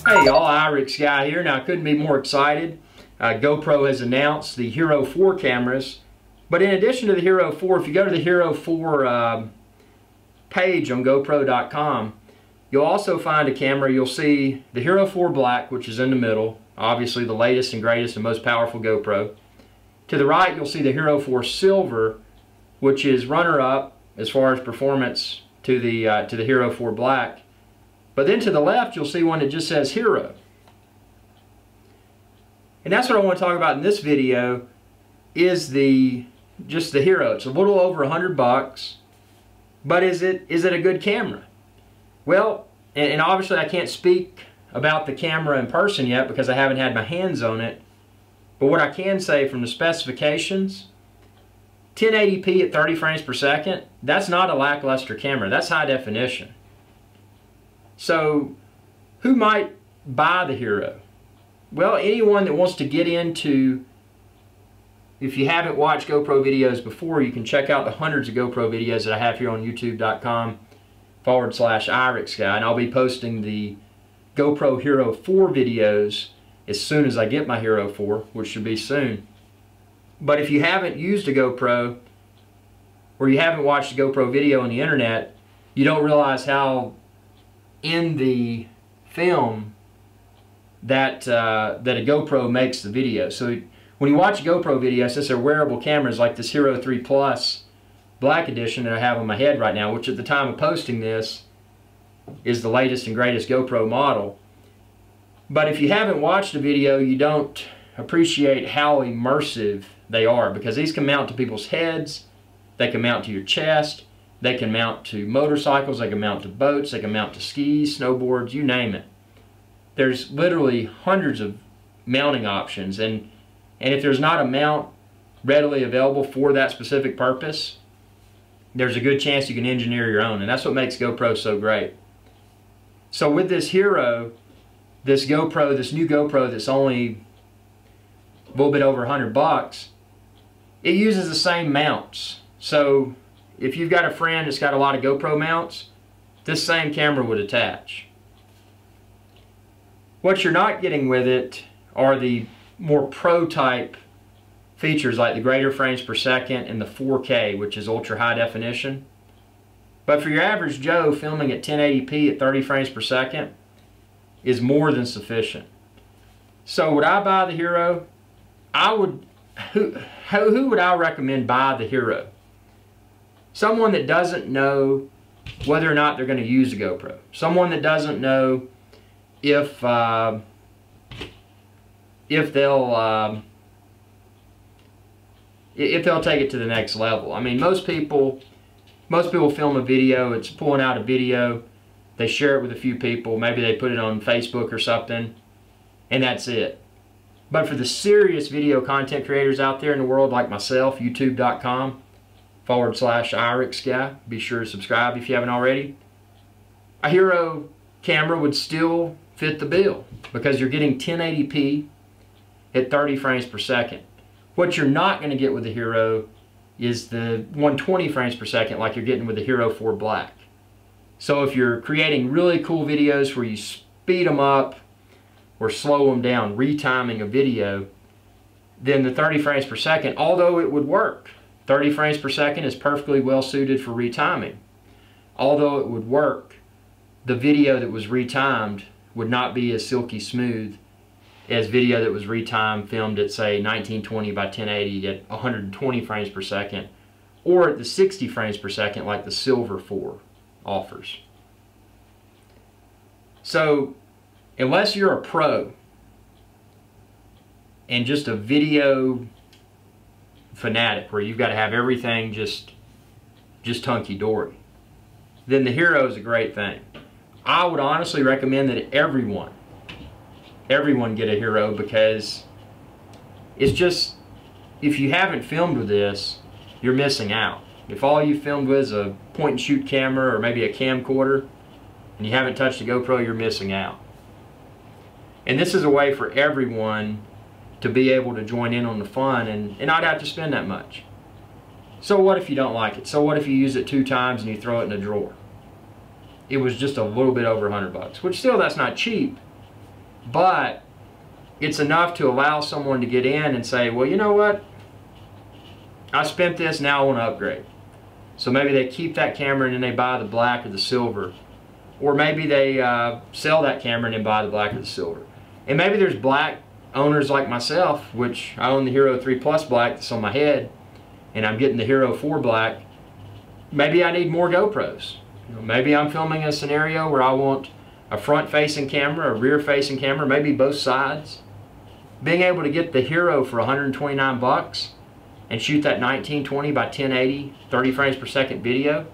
Hey y'all, Irix Guy here. Now I couldn't be more excited. GoPro has announced the Hero 4 cameras. But in addition to the Hero 4, if you go to the Hero 4 page on GoPro.com, you'll also find a camera. You'll see the Hero 4 Black, which is in the middle. Obviously the latest and greatest and most powerful GoPro. To the right, you'll see the Hero 4 Silver, which is runner-up as far as performance to the Hero 4 Black. But then to the left, you'll see one that just says Hero. And that's what I want to talk about in this video, is just the Hero. It's a little over $100, but is it a good camera? Well, and obviously I can't speak about the camera in person yet because I haven't had my hands on it. But what I can say from the specifications, 1080p at 30 frames per second, that's not a lackluster camera. That's high definition. So, who might buy the Hero? Well, anyone that wants to get into, if you haven't watched GoPro videos before, you can check out the hundreds of GoPro videos that I have here on youtube.com/IrixGuy, and I'll be posting the GoPro Hero 4 videos as soon as I get my Hero 4, which should be soon. But if you haven't used a GoPro, or you haven't watched a GoPro video on the internet, you don't realize how in the film that a GoPro makes the video. So when you watch a GoPro video, since they're wearable cameras like this Hero 3 Plus Black Edition that I have on my head right now, which at the time of posting this is the latest and greatest GoPro model. But if you haven't watched a video, you don't appreciate how immersive they are, because these can mount to people's heads, they can mount to your chest, they can mount to motorcycles, they can mount to boats, they can mount to skis, snowboards, you name it. There's literally hundreds of mounting options, and if there's not a mount readily available for that specific purpose, there's a good chance you can engineer your own, and that's what makes GoPro so great. So with this Hero, this new GoPro that's only a little bit over $100, it uses the same mounts. So if you've got a friend that's got a lot of GoPro mounts, this same camera would attach. What you're not getting with it are the more pro type features like the greater frames per second and the 4K, which is ultra high definition. But for your average Joe, filming at 1080p at 30 frames per second is more than sufficient. So would I buy the Hero? Who would I recommend buy the Hero? Someone that doesn't know whether or not they're going to use a GoPro. Someone that doesn't know if they'll take it to the next level. I mean, most people film a video. It's pulling out a video. They share it with a few people. Maybe they put it on Facebook or something, and that's it. But for the serious video content creators out there in the world like myself, youtube.com/IrixGuy, be sure to subscribe if you haven't already. A Hero camera would still fit the bill because you're getting 1080p at 30 frames per second. What you're not going to get with the Hero is the 120 frames per second like you're getting with the Hero 4 Black. So if you're creating really cool videos where you speed them up or slow them down, retiming a video, then the 30 frames per second, although it would work, 30 frames per second is perfectly well suited for retiming. Although it would work, the video that was retimed would not be as silky smooth as video that was retimed, filmed at say 1920 by 1080 at 120 frames per second, or at the 60 frames per second like the Silver 4 offers. So unless you're a pro and just a video fanatic where you've got to have everything just hunky-dory, then the Hero is a great thing. I would honestly recommend that everyone get a Hero, because it's just, if you haven't filmed with this, you're missing out. If all you filmed with is a point and shoot camera or maybe a camcorder and you haven't touched a GoPro, you're missing out. And this is a way for everyone to be able to join in on the fun and not have to spend that much. So what if you don't like it? So what if you use it 2 times and you throw it in a drawer? It was just a little bit over $100, which still, that's not cheap, but it's enough to allow someone to get in and say, well, you know what? I spent this, now I want to upgrade. So maybe they keep that camera and then they buy the black or the silver. Or maybe they sell that camera and then buy the black or the silver. And maybe there's black owners like myself, which I own the Hero 3 Plus black that's on my head, and I'm getting the Hero 4 black. Maybe I need more GoPros. You know, maybe I'm filming a scenario where I want a front-facing camera, a rear-facing camera, maybe both sides. Being able to get the Hero for 129 bucks and shoot that 1920 by 1080, 30 frames per second video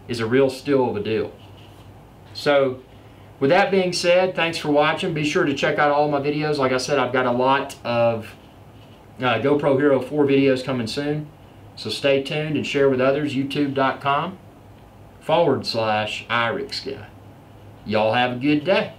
is a real steal of a deal. So, with that being said, thanks for watching. Be sure to check out all my videos. Like I said, I've got a lot of GoPro Hero 4 videos coming soon. So stay tuned and share with others. YouTube.com/IRIXGuy. Y'all have a good day.